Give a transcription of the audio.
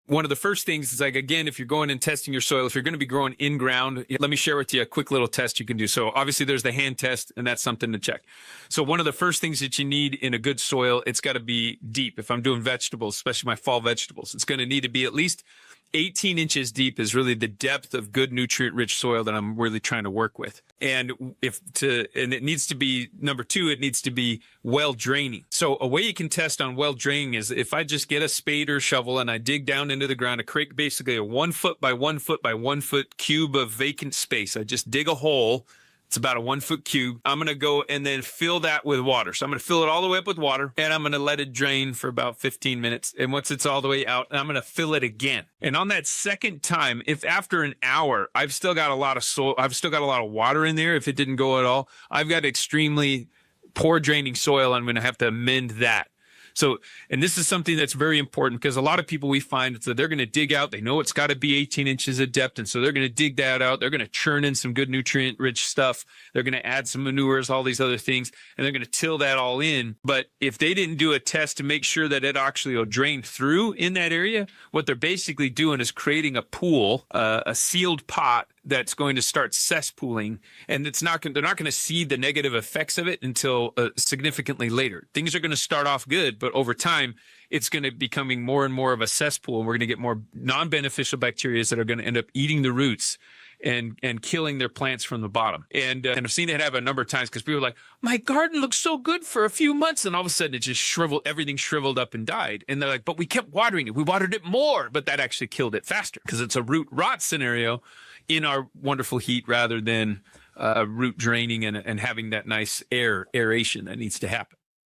one of the first things is like, again, if you're going and testing your soil, if you're going to be growing in ground, let me share with you a quick little test you can do. So obviously there's the hand test, and that's something to check. So one of the first things that you need in a good soil, it's got to be deep. If I'm doing vegetables, especially my fall vegetables, it's going to need to be at least 18 inches deep is really the depth of good nutrient-rich soil that I'm really trying to work with. And it needs to be, number two, it needs to be well draining. So a way you can test on well draining is if I just get a spade or shovel and I dig down into the ground, I create basically a 1 foot by 1 foot by 1 foot cube of vacant space. I just dig a hole. It's about a 1 foot cube. I'm going to go and then fill that with water. So I'm going to fill it all the way up with water, and I'm going to let it drain for about 15 minutes. And once it's all the way out, I'm going to fill it again. And on that second time, if after an hour, I've still got a lot of soil, I've still got a lot of water in there, if it didn't go at all, I've got extremely poor draining soil. I'm going to have to amend that. So, and this is something that's very important because a lot of people we find that they're going to dig out. They know it's got to be 18 inches of depth. And so they're going to dig that out. They're going to churn in some good nutrient rich stuff. They're going to add some manures, all these other things, and they're going to till that all in. But if they didn't do a test to make sure that it actually will drain through in that area, what they're basically doing is creating a pool, a sealed pot that's going to start cesspooling, and they're not going to see the negative effects of it until significantly later. Things are going to start off good, but over time, it's going to becoming more and more of a cesspool, and we're going to get more non-beneficial bacteria that are going to end up eating the roots and killing their plants from the bottom. And I've seen it happen a number of times because people are like, my garden looks so good for a few months, and all of a sudden it just everything shriveled up and died. And they're like, but we kept watering it. We watered it more, but that actually killed it faster because it's a root rot scenario in our wonderful heat rather than root draining and having that nice aeration that needs to happen.